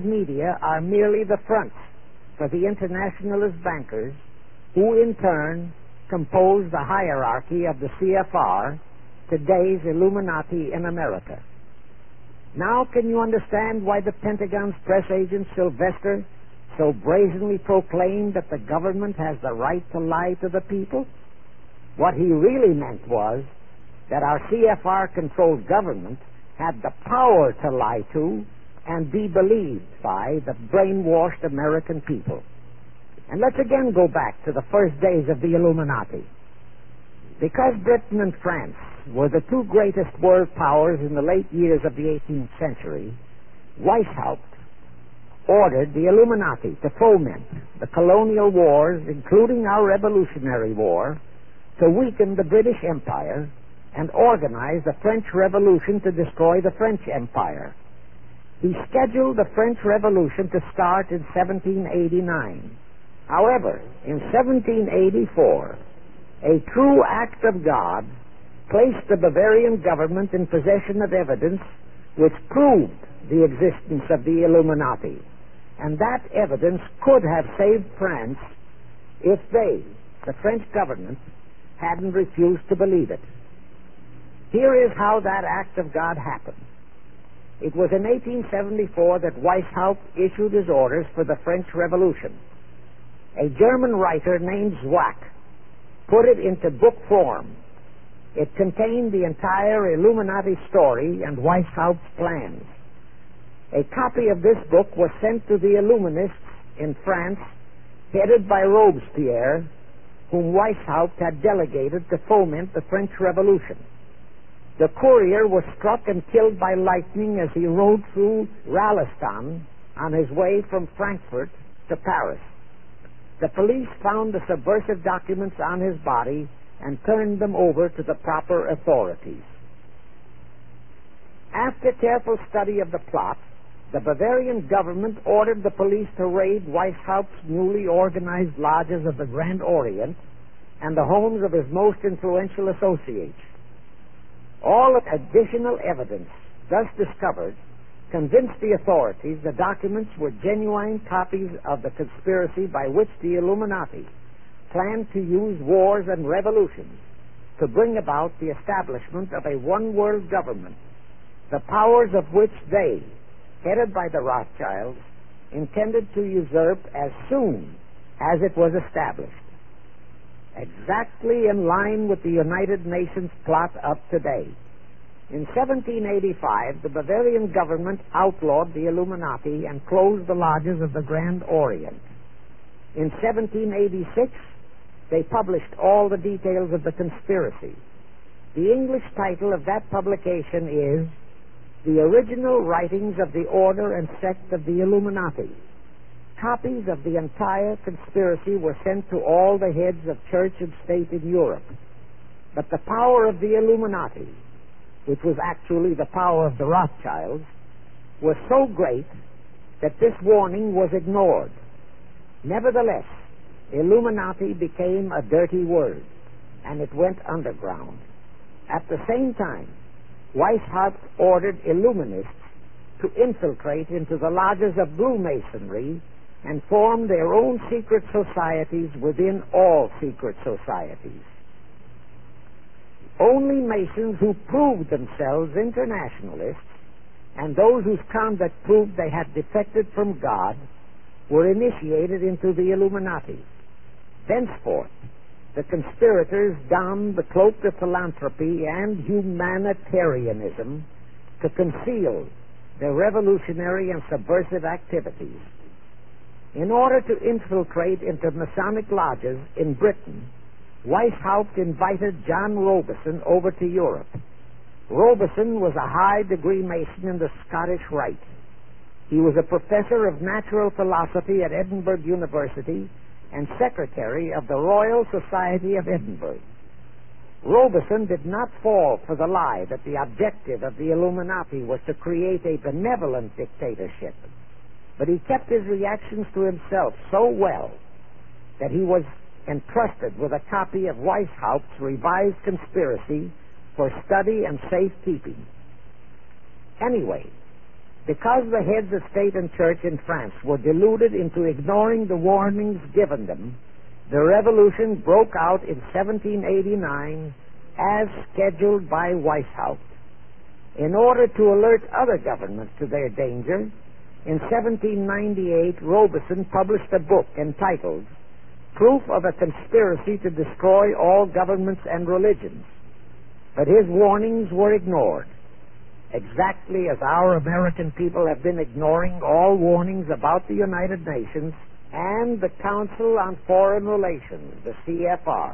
media are merely the fronts for the internationalist bankers who in turn compose the hierarchy of the CFR, today's Illuminati in America. Now can you understand why the Pentagon's press agent Sylvester so brazenly proclaimed that the government has the right to lie to the people? What he really meant was that our CFR-controlled government had the power to lie to and be believed by the brainwashed American people. And let's again go back to the first days of the Illuminati. Because Britain and France were the two greatest world powers in the late years of the 18th century, Weishaupt ordered the Illuminati to foment the colonial wars, including our Revolutionary War, to weaken the British Empire and organize the French Revolution to destroy the French Empire. He scheduled the French Revolution to start in 1789. However, in 1784, a true act of God placed the Bavarian government in possession of evidence which proved the existence of the Illuminati. And that evidence could have saved France if they, the French government, hadn't refused to believe it. Here is how that act of God happened. It was in 1874 that Weishaupt issued his orders for the French Revolution. A German writer named Zwack put it into book form. It contained the entire Illuminati story and Weishaupt's plans. A copy of this book was sent to the Illuminists in France, headed by Robespierre, whom Weishaupt had delegated to foment the French Revolution. The courier was struck and killed by lightning as he rode through Ralston on his way from Frankfurt to Paris. The police found the subversive documents on his body and turned them over to the proper authorities. After careful study of the plot, the Bavarian government ordered the police to raid Weishaupt's newly organized lodges of the Grand Orient and the homes of his most influential associates. All additional evidence thus discovered convinced the authorities the documents were genuine copies of the conspiracy by which the Illuminati planned to use wars and revolutions to bring about the establishment of a one-world government, the powers of which they, headed by the Rothschilds, intended to usurp as soon as it was established. Exactly in line with the United Nations plot of today. In 1785, the Bavarian government outlawed the Illuminati and closed the lodges of the Grand Orient. In 1786, they published all the details of the conspiracy. The English title of that publication is The Original Writings of the Order and Sect of the Illuminati. Copies of the entire conspiracy were sent to all the heads of church and state in Europe. But the power of the Illuminati, which was actually the power of the Rothschilds, was so great that this warning was ignored. Nevertheless, Illuminati became a dirty word, and it went underground. At the same time, Weishaupt ordered Illuminists to infiltrate into the lodges of Blue Masonry and form their own secret societies within all secret societies. Only Masons who proved themselves internationalists and those whose conduct proved they had defected from God were initiated into the Illuminati. Thenceforth, the conspirators donned the cloak of philanthropy and humanitarianism to conceal their revolutionary and subversive activities. In order to infiltrate into Masonic lodges in Britain, Weishaupt invited John Robison over to Europe. Robison was a high-degree Mason in the Scottish Rite. He was a professor of natural philosophy at Edinburgh University and secretary of the Royal Society of Edinburgh. Robison did not fall for the lie that the objective of the Illuminati was to create a benevolent dictatorship, but he kept his reactions to himself so well that he was entrusted with a copy of Weishaupt's revised conspiracy for study and safekeeping. Anyway, Because the heads of state and church in France were deluded into ignoring the warnings given them, the revolution broke out in 1789 as scheduled by Weishaupt. In order to alert other governments to their danger, in 1798 Robeson published a book entitled Proof of a Conspiracy to Destroy All Governments and Religions. But his warnings were ignored, exactly as our American people have been ignoring all warnings about the United Nations and the Council on Foreign Relations, the CFR.